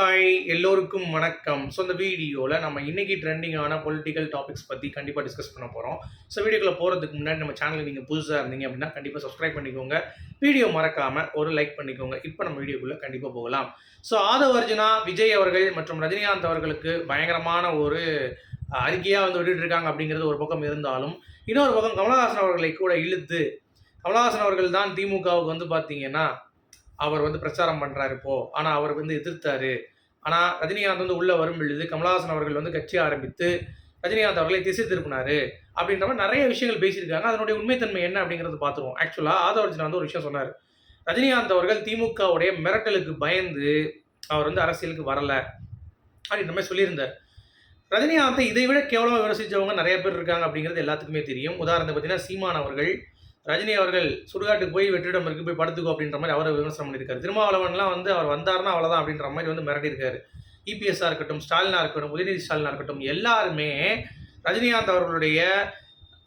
Hi எல்லோருக்கும் வணக்கம். So இந்த வீடியோவில் நம்ம இன்றைக்கி ட்ரெண்டிங்கான பொலிட்டிக்கல் டாபிக்ஸ் பற்றி கண்டிப்பாக டிஸ்கஸ் பண்ண போகிறோம். ஸோ வீடியோக்குள்ளே போகிறதுக்கு முன்னாடி நம்ம சேனல் நீங்கள் புதுசாக இருந்தீங்க அப்படின்னா கண்டிப்பாக சப்ஸ்கிரைப் பண்ணிக்கோங்க. வீடியோ மறக்காமல் ஒரு லைக் பண்ணிக்கோங்க. இப்போ நம்ம வீடியோக்குள்ளே கண்டிப்பாக போகலாம். ஸோ ஆதவ் அர்ஜுனா, விஜய் அவர்கள் மற்றும் ரஜினிகாந்த் அவர்களுக்கு பயங்கரமான ஒரு அறிக்கையாக வந்து விட்டுட்டு இருக்காங்க அப்படிங்கிறது ஒரு பக்கம் இருந்தாலும், இன்னொரு பக்கம் கமலஹாசன் அவர்களை கூட இழுத்து கமலஹாசன் அவர்கள் தான் திமுகவுக்கு வந்து பார்த்தீங்கன்னா அவர் வந்து பிரச்சாரம் பண்ணுறாரு இப்போ. ஆனால் அவர் வந்து எதிர்த்தாரு. ஆனால் ரஜினிகாந்த் வந்து உள்ளே வரும் பொழுது கமலஹாசன் அவர்கள் வந்து கட்சி ஆரம்பித்து ரஜினிகாந்த் அவர்களை திசை திருப்பினாரு அப்படின்ற மாதிரி நிறைய விஷயங்கள் பேசியிருக்காங்க. அதனுடைய உண்மைத்தன்மை என்ன அப்படிங்கிறது பார்த்துருவோம். ஆக்சுவலாக ஆதவ அர்ஜுனா வந்து ஒரு விஷயம் சொன்னார். ரஜினிகாந்த் அவர்கள் திமுகவுடைய மிரட்டலுக்கு பயந்து அவர் வந்து அரசியலுக்கு வரலை அப்படின்ற மாதிரி சொல்லியிருந்தார். ரஜினிகாந்தை இதை விட கேவலமாக விமர்சித்தவங்க நிறைய பேர் இருக்காங்க அப்படிங்கிறது எல்லாத்துக்குமே தெரியும். உதாரணத்துக்கு பார்த்தீங்கன்னா சீமான் அவர்கள் ரஜினி அவர்கள் சுடுகாட்டுக்கு போய் வெற்றிடம் இருக்கு போய் படுத்துக்கோ அப்படின்ற மாதிரி அவரை விமர்சனம் பண்ணியிருக்காரு. திருமாவளவன்லாம் வந்து அவர் வந்தார்னா அவ்வளோதான் அப்படின்ற மாதிரி வந்து மிரட்டியிருக்காரு. இபிஎஸ்ஸாக இருக்கட்டும், ஸ்டாலினாக இருக்கட்டும், உதயநிதி ஸ்டாலினாக இருக்கட்டும், எல்லாருமே ரஜினிகாந்த் அவர்களுடைய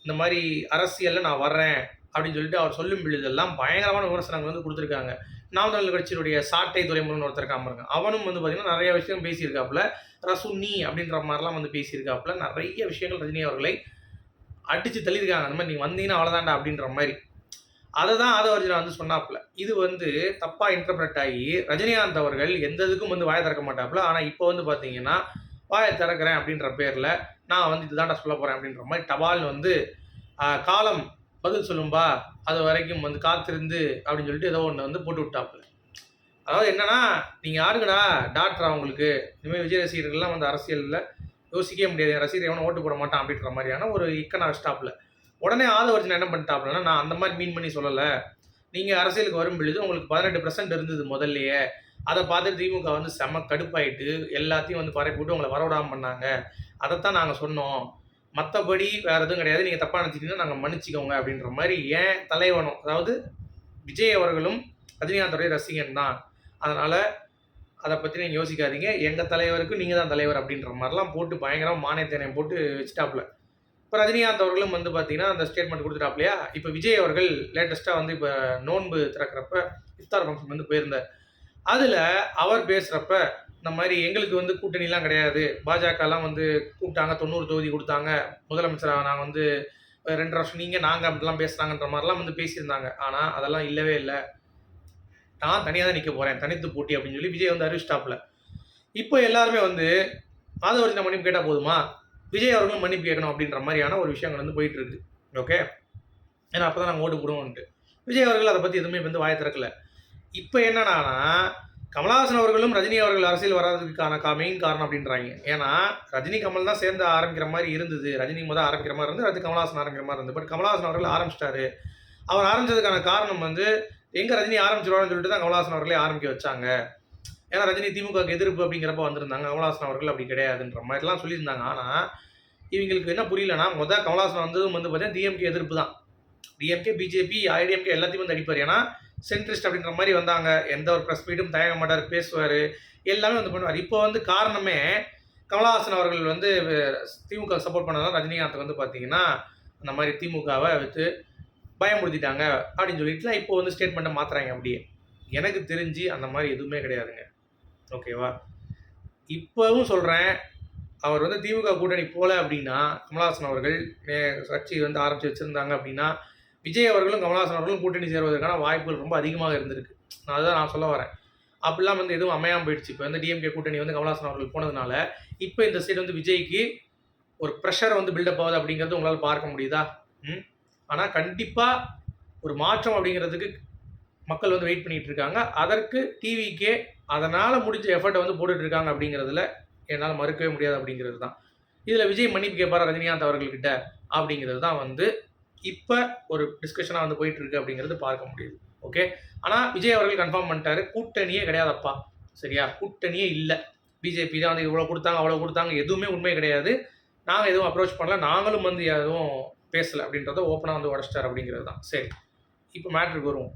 இந்த மாதிரி அரசியலில் நான் வர்றேன் அப்படின்னு சொல்லிட்டு அவர் சொல்லும் பொழுதெல்லாம் பயங்கரமான விமர்சனங்கள் வந்து கொடுத்துருக்காங்க. நாம் தமிழர் கட்சியினுடைய சாட்டை துறைமுகன் ஒருத்தர் காமருங்க, அவனும் வந்து பார்த்திங்கன்னா நிறைய விஷயம் பேசியிருக்காப்புல. ரசுனி அப்படின்ற மாதிரிலாம் வந்து பேசியிருக்காப்புல. நிறைய விஷயங்கள் ரஜினி அவர்களை அடித்து தள்ளியிருக்காங்க. அந்த மாதிரி நீங்கள் வந்தீங்கன்னா அவ்வளோதாண்டா அப்படின்ற மாதிரி. அதை தான் ஆதவ அர்ஜுனா வந்து சொன்னாப்புல. இது வந்து தப்பாக இன்டர்பிரட் ஆகி ரஜினிகாந்த் அவர்கள் எந்த இதுக்கும் வந்து வாயை திறக்க மாட்டாப்புல. ஆனால் இப்போ வந்து பார்த்தீங்கன்னா வாயை திறக்கிறேன் அப்படின்ற பேரில் நான் வந்து இதுதான்டா சொல்ல போகிறேன் அப்படின்ற மாதிரி டபால்னு வந்து காலம் பதில் சொல்லும்பா அது வரைக்கும் வந்து காத்திருந்து அப்படின்னு சொல்லிட்டு ஏதோ ஒன்று வந்து போட்டு விட்டாப்புல. அதாவது என்னன்னா, நீங்கள் யாருங்கடா டாக்டர் அவங்களுக்கு இனிமேல் விஜய் ரசிகர்கள்லாம் வந்து அரசியலில் யோசிக்கவே முடியாது, என் ரசிகர் எவனும் ஓட்டு போட மாட்டான் அப்படின்ற மாதிரியான ஒரு இக்கனை வச்சிட்டாப்புல. உடனே ஆதவ அர்ஜுனா என்ன பண்ணிட்டாப்புலன்னா, நான் அந்த மாதிரி மீன் பண்ணி சொல்லலை, நீங்கள் அரசியலுக்கு வரும் பொழுது உங்களுக்கு 18% இருந்தது முதல்லையே, அதை பார்த்துட்டு திமுக வந்து செம்ம கடுப்பாயிட்டு எல்லாத்தையும் வந்து பரப்பி விட்டு உங்களை வரவிடாமல் பண்ணாங்க, அதைத்தான் நாங்கள் சொன்னோம், மற்றபடி வேறு எதுவும் கிடையாது, நீங்கள் தப்பாக நினச்சிட்டிங்கன்னா நாங்கள் மன்னிச்சிக்கோங்க அப்படின்ற மாதிரி. ஏன் தலைவனும், அதாவது விஜய் அவர்களும் ரஜினிகாந்தோடைய ரசிகன் தான், அதனால் அதை பற்றி நீங்கள் யோசிக்காதீங்க, எங்கள் தலைவருக்கு நீங்கள் தான் தலைவர் அப்படின்ற மாதிரிலாம் போட்டு பயங்கரமாக மானியத்தேனையும் போட்டு வச்சுட்டாப்புல. இப்போ ரஜினிகாந்த் அவர்களும் வந்து பார்த்தீங்கன்னா அந்த ஸ்டேட்மெண்ட் கொடுத்துட்டாப்லையா. இப்போ விஜய் அவர்கள் லேட்டஸ்ட்டாக வந்து இப்போ நோன்பு திறக்கிறப்ப இஃப்தார் ஃபங்க்ஷன் வந்து போயிருந்தார். அதில் அவர் பேசுகிறப்ப இந்த மாதிரி எங்களுக்கு வந்து கூட்டணிலாம் கிடையாது, பாஜகலாம் வந்து கூப்பிட்டாங்க, 90 தொகுதி கொடுத்தாங்க, முதலமைச்சராக நாங்கள் வந்து 2 வருஷம் நீங்கள் நாங்கள் அப்படிலாம் பேசுகிறாங்கன்ற மாதிரிலாம் வந்து பேசியிருந்தாங்க. ஆனால் அதெல்லாம் இல்லவே இல்லை, நான் தனியாக தான் நிற்க போகிறேன், தனித்து போட்டி அப்படின்னு சொல்லி விஜய் வந்து அறிவிச்சிட்டாப்புல. இப்போ எல்லாருமே வந்து ஆதவ அர்ஜுனா மன்னிப்பு கேட்டால் போதுமா, விஜய் அவர்களும் மன்னிப்பு கேட்கணும் அப்படின்ற மாதிரியான ஒரு விஷயங்கள் வந்து போயிட்டு இருக்கு. ஓகே, ஏன்னா அப்போ தான் நாங்கள் ஓட்டு போடுவோம்ட்டு. விஜய் அவர்கள் அதை பற்றி எதுவுமே வந்து வாயை திறக்கல. இப்போ என்னன்னா, கமலஹாசன் அவர்களும் ரஜினி அவர்கள் அரசியல் வராததுக்கான மெயின் காரணம் அப்படின்றாங்க. ஏன்னா ரஜினி கமல் தான் சேர்ந்து ஆரம்பிக்கிற மாதிரி இருந்தது, ரஜினி முதல் ஆரம்பிக்கிற மாதிரி இருந்து அடுத்து கமலஹாசன் ஆரம்பிக்கிற மாதிரி இருந்தது. பட் கமலஹாசன் அவர்கள் ஆரம்பிச்சிட்டாரு. அவர் ஆரம்பிச்சதுக்கான காரணம் வந்து எங்கே ரஜினி ஆரம்பிச்சிருவான்னு சொல்லிட்டு தான் கமலஹாசன் அவர்களே ஆரம்பிக்க வச்சாங்க. ஏன்னா ரஜினி திமுகவுக்கு எதிர்ப்பு அப்படிங்கிறப்ப வந்திருந்தாங்க, கமலஹாசன் அவர்கள் அப்படி கிடையாதுன்ற மாதிரிலாம் சொல்லியிருந்தாங்க. ஆனால் இவங்களுக்கு என்ன புரியலன்னா, கமலஹாசன் வந்ததும் வந்து பார்த்தீங்கன்னா டிஎம்கே எதிர்ப்பு தான். டிஎம்கே, பிஜேபி, ஐடிஎம்கே எல்லாத்தையும் வந்து அடிப்பார். ஏன்னா சென்ட்ரிஸ்ட் அப்படின்ற மாதிரி வந்தாங்க, எந்த ஒரு ப்ரெஸ் மீட்டும் தயங்க மாட்டார், பேசுவார், எல்லாமே வந்து பண்ணுவார். இப்போ வந்து காரணமே கமலஹாசன் அவர்கள் வந்து திமுக சப்போர்ட் பண்ணதால் ரஜினிகாந்த் வந்து பார்த்தீங்கன்னா அந்த மாதிரி திமுகவை விட்டு பயமுறுத்திட்டாங்க அப்படின்னு சொல்லிட்டுலாம் இப்போ வந்து ஸ்டேட்மெண்ட்டை மாற்றுறாங்க. அப்படியே எனக்கு தெரிஞ்சு அந்த மாதிரி எதுவுமே கிடையாதுங்க. ஓகேவா, இப்போவும் சொல்கிறேன், அவர் வந்து திமுக கூட்டணி போகல அப்படின்னா, கமலஹாசன் அவர்கள் கட்சி வந்து ஆரம்பித்து வச்சுருந்தாங்க அப்படின்னா, விஜய் அவர்களும் கமலஹாசன் அவர்களும் கூட்டணி சேருவதற்கான வாய்ப்புகள் ரொம்ப அதிகமாக இருந்திருக்கு. அதுதான் நான் சொல்ல வரேன். அப்படிலாம் வந்து எதுவும் அமையாமல் போயிடுச்சு. இப்போ வந்து டிஎம்கே கூட்டணி வந்து கமலஹாசன் அவர்கள் போனதுனால இப்போ இந்த சைடு வந்து விஜய்க்கு ஒரு ப்ரெஷர் வந்து பில்டப் ஆகுது அப்படிங்கிறது உங்களால் பார்க்க முடியுதா? ஆனால் கண்டிப்பாக ஒரு மாற்றம் அப்படிங்கிறதுக்கு மக்கள் வந்து வெயிட் பண்ணிகிட்டு இருக்காங்க. அதற்கு டிவிக்கே அதனால் முடிஞ்ச எஃபர்ட்டை வந்து போட்டுட்ருக்காங்க அப்படிங்கிறதுல என்னால் மறுக்கவே முடியாது அப்படிங்கிறது தான். இதில் விஜய் மன்னிப்பு கேட்பாரா ரஜினிகாந்த் அவர்கள்கிட்ட அப்படிங்கிறது தான் வந்து இப்போ ஒரு டிஸ்கஷனாக வந்து போயிட்டுருக்கு அப்படிங்கிறது பார்க்க முடியுது. ஓகே, ஆனால் விஜய் அவர்கள் கன்ஃபார்ம் பண்ணிட்டாரு, கூட்டணியே கிடையாதப்பா, சரியா, கூட்டணியே இல்லை, பிஜேபி தான் வந்து இவ்வளோ கொடுத்தாங்க அவ்வளோ கொடுத்தாங்க, எதுவுமே உண்மை கிடையாது, நாங்கள் எதுவும் அப்ரோச் பண்ணல, நாங்களும் வந்து எதுவும் பேசலை அப்படின்றத ஓப்பனாக வந்து உடச்சிட்டார் அப்படிங்கிறது தான். சரி, இப்போ மேட்ருக்கு வருவோம்.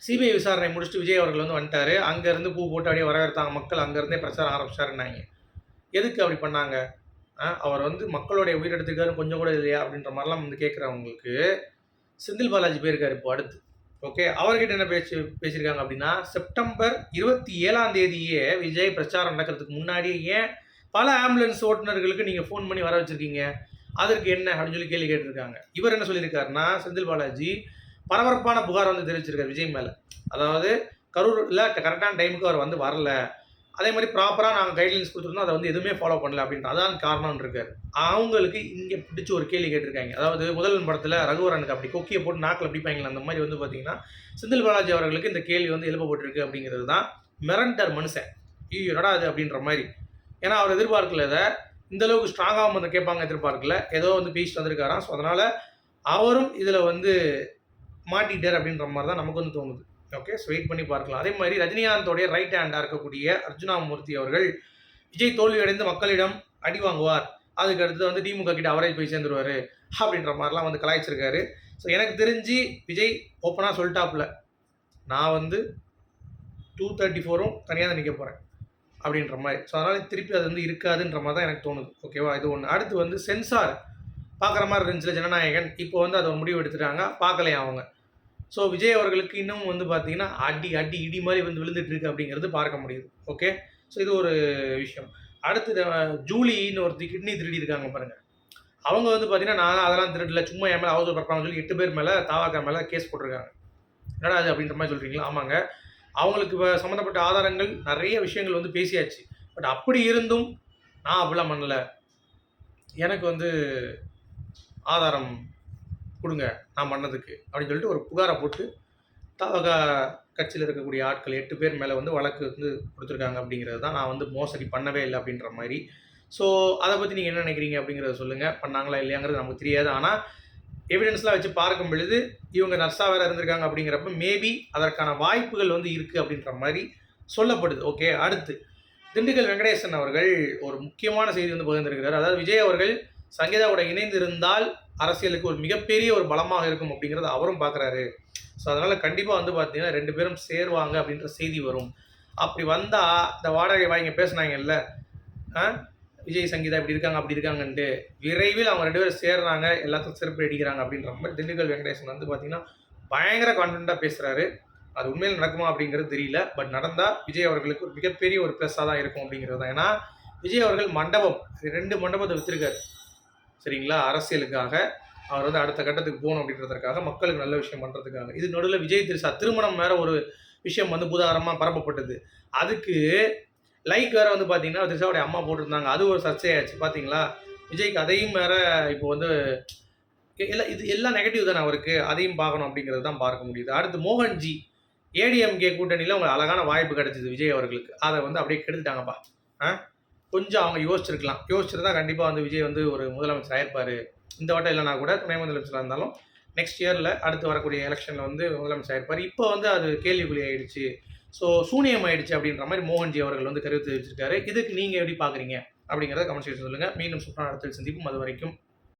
சிபிஐ விசாரணை முடிச்சுட்டு விஜய் அவர்கள் வந்து வந்துட்டார். அங்கேருந்து பூ போட்டு அப்படியே வரவேற்றாங்க மக்கள், அங்கேருந்தே பிரச்சாரம் ஆரம்பிச்சாருன்னாங்க. எதுக்கு அப்படி பண்ணாங்க? அவர் வந்து மக்களுடைய உயிரெடுத்துக்காரு கொஞ்சம் கூட இல்லையா அப்படின்ற மாதிரிலாம் வந்து கேட்குறவங்களுக்கு செந்தில் பாலாஜி போயிருக்காரு இப்போ அடுத்து. ஓகே. அவர்கிட்ட என்ன பேசியிருக்காங்க அப்படின்னா, செப்டம்பர் 27ஆம் தேதியே விஜய் பிரச்சாரம் நடக்கிறதுக்கு முன்னாடியே ஏன் பல ஆம்புலன்ஸ் ஓட்டுநர்களுக்கு நீங்க ஃபோன் பண்ணி வர வச்சிருக்கீங்க? அதற்கு என்ன? அப்படின்னு சொல்லி கேள்வி கேட்டிருக்காங்க. இவர் என்ன சொல்லியிருக்காருன்னா, செந்தில் பாலாஜி பரபரப்பான புகார் வந்து தெரிவிச்சிருக்காரு விஜய் மேல. அதாவது கரூர்ல கரெக்டான டைமுக்கு அவர் வந்து வரல. அதே மாதிரி ப்ராப்பரா நாங்க கைட்லைன்ஸ் குடுத்துருந்தோம். அத வந்து எதுவுமே ஃபாலோ பண்ணல அப்படின்ட்டு. அதான் காரணம்னு இருக்காரு. அவங்களுக்கு இங்க பிடிச்ச ஒரு கேள்வி கேட்டிருக்காங்க. அதாவது முதல்வன் படத்துல ரகுவரனுக்கு அப்படி கொக்கிய போட்டு நாக்குல பிடிப்பாங்கல்ல, அந்த மாரி வந்து பார்த்தீங்கன்னா, செந்தில் பாலாஜி அவர்களுக்கு இந்த கேள்வி வந்து எழுப்பப்பட்டிருக்கு அப்படிங்கிறது தான் மிரண்டார் மனுஷன். ஐயோ! என்னடா இது அப்படின்ற மாரி. ஏன்னா அவர் எதிர்பார்க்கல இத. இந்த அளவுக்கு ஸ்ட்ராங்காவும் வந்து கேட்பாங்க எதிர்பார்க்கல. ஏதோ வந்து பேசிட்டு வந்திருக்காராம். ஸோ அதனால அவரும் இதுல வந்து மாட்டிக்கிட்டாரு அப்படின்ற மாரி தான் நமக்கு வந்து தோணுது. ஓகே. ஸோ வெயிட் பண்ணி பார்க்கலாம். அதே மாதிரி ரஜினிகாந்தோடைய ரைட் ஹேண்டா இருக்கக்கூடிய அர்ஜுனாமூர்த்தி அவர்கள், விஜய் தோல்வியடைந்து மக்களிடம் அடி வாங்குவார். அதுக்கு அடுத்து வந்து திமுக கிட்ட அவரே போய் சேர்ந்துருவாரு. அப்படின்ற மாரிலாம் வந்து கலாய்ச்சிருக்காரு. ஸோ எனக்கு தெரிஞ்சு விஜய் ஓப்பனா சொல்ட்டாப்ல. நான் வந்து 234ம் தனியா தான் நிக்க போறேன். அப்படின்ற மாரி. ஸோ அதனால திருப்பி அது வந்து இருக்காதுன்ற மாரி தான் எனக்கு தோணுது. ஓகேவா? இது ஒண்ணு. அடுத்து வந்து சென்சார் பார்க்குற மாரி இருந்துச்சுல ஜனநாயகன். இப்போ வந்து அத ஒரு முடிவு எடுத்துட்டாங்க. பார்க்கலையாம் அவங்க. ஸோ விஜய் அவர்களுக்கு இன்னும் வந்து பார்த்தீங்கன்னா, அடி அடி இடி மாரி வந்து விழுந்துட்டு இருக்கு அப்படிங்கிறது பார்க்க முடியுது. ஓகே. ஸோ இது ஒரு விஷயம். அடுத்து ஜூலின்னு ஒருத்தி கிட்னி திருடியிருக்காங்க பாருங்க. அவங்க வந்து பார்த்தீங்கன்னா, நான் அதெல்லாம் திருடல. சும்மா என் மேல அவதூறு பரப்புறாங்கன்னு சொல்லி 8 பேர் மேல தாவாக்கா மேல கேஸ் போட்டிருக்காங்க. என்னடா இது அப்படின்ற மாரி சொல்றீங்களா? ஆமாங்க. அவங்களுக்கு சம்மந்தப்பட்ட ஆதாரங்கள் நெறைய விஷயங்கள் வந்து பேசியாச்சு. பட் அப்படி இருந்தும் நான் அப்படிலாம் பண்ணல. எனக்கு வந்து ஆதாரம் குடுங்க நான் பண்ணதுக்கு. அப்படின்னு சொல்லிட்டு ஒரு புகார போட்டு தவக கட்சியில இருக்கக்கூடிய ஆட்கள் 8 பேர் மேல வந்து வழக்கு வந்து குடுத்துருக்காங்க அப்படிங்கிறது தான். நான் வந்து மோசடி பண்ணவே இல்ல அப்படின்ற மாரி. ஸோ அத பத்தி நீங்க என்ன நினைக்கிறீங்க அப்படிங்கிறத சொல்லுங்க. பண்ணாங்களா இல்லையாங்கிறது நமக்கு தெரியாது. ஆனா எவிடன்ஸ்லாம் வச்சு பார்க்கும் பொழுது, இவங்க நர்ஸா வேற இருந்திருக்காங்க அப்படிங்கிறப்ப, மேபி அதற்கான வாய்ப்புகள் வந்து இருக்கு அப்படின்ற மாரி சொல்லப்படுது. ஓகே. அடுத்து திண்டுக்கல் வெங்கடேசன் அவர்கள் ஒரு முக்கியமான செய்தி வந்து பகிர்ந்திருக்கிறார். அதாவது விஜய் அவர்கள் சங்கீதாவோட இணைந்திருந்தால் அரசியலுக்கு ஒரு மிகப்பெரிய ஒரு பலமாக இருக்கும் அப்படிங்கிறத அவரும் பார்க்குறாரு. ஸோ அதனால கண்டிப்பா வந்து பார்த்தீங்கன்னா 2 பேரும் சேருவாங்க அப்படின்ற செய்தி வரும். அப்படி வந்தா இந்த வாடகை வாங்கிங்க பேசுனாங்கல்ல, ஆ விஜய் சங்கீதா இப்படி இருக்காங்க, அப்படி இருக்காங்கன்ட்டு, விரைவில் அவங்க 2 பேரும் சேர்றாங்க, எல்லாத்துக்கும் செருப்பு அடிக்கிறாங்க அப்படின்ற மாரி திண்டுக்கல் வெங்கடேசன் வந்து பார்த்தீங்கன்னா, பயங்கர கான்ஃபிடென்ட்டா பேசுறாரு. அது உண்மையில நடக்குமா அப்படிங்கிறது தெரியல. பட் நடந்தா விஜய் அவர்களுக்கு ஒரு மிகப்பெரிய ஒரு ப்ளஸ்ஸா தான் இருக்கும் அப்படிங்கிறது தான். ஏன்னா, விஜய் அவர்கள் மண்டபம் 2 மண்டபத்த வித்திருக்காரு. சரிங்களா? அரசியலுக்காக. அவர் வந்து அடுத்த கட்டத்துக்கு போணும் அப்படின்றதற்காக, மக்களுக்கு நல்ல விஷயம் பண்றதுக்காக. இது நடுவுல விஜய் திரிஷா திருமணம் வேற ஒரு விஷயம் வந்து பூதாகரமா பரப்பப்பட்டது. அதுக்கு லைக் வேற வந்து பார்த்தீங்கன்னா, திரிஷாவுடைய அம்மா போட்டிருந்தாங்க. அது ஒரு சர்ச்சையாச்சு பார்த்தீங்களா? விஜய்க்கு அதையும் வேற இப்போ வந்து இது எல்லாம் நெகட்டிவ் தானே அவருக்கு. அதையும் பார்க்கணும் அப்படிங்கிறது தான் பார்க்க முடியுது. அடுத்து மோகன்ஜி, ஏடிஎம்கே கூட்டணியில உங்களுக்கு அழகான வாய்ப்பு கிடைச்சது விஜய் அவர்களுக்கு. அத வந்து அப்படியே கெடுத்துட்டாங்கப்பா. ஆ கொஞ்சம் அவங்க யோசிச்சிருக்கலாம். யோசிச்சிருந்தா கண்டிப்பா வந்து விஜய் வந்து ஒரு முதலமைச்சர் ஆயிருப்பாரு. இந்த வட்டம் இல்லன்னா கூட துணை முதலமைச்சரா இருந்தாலும், நெக்ஸ்ட் இயர்ல அடுத்து வரக்கூடிய எலக்ஷன்ல வந்து முதலமைச்சர் ஆயிருப்பாரு. இப்போ வந்து அது கேள்விக்குறி ஆயிடுச்சு. ஸோ சூனியம் ஆயிடுச்சு அப்படின்ற மாரி மோகன்ஜி அவர்கள் வந்து கருத்து தெரிவிச்சிருக்காரு. இதுக்கு நீங்க எப்படி பார்க்குறீங்க? அப்படிங்கிறத கமெண்ட் செக்ஷன்ல சொல்லுங்க. மீண்டும் சூப்பரான அடுத்த சந்திப்போம். அதுவரைக்கும்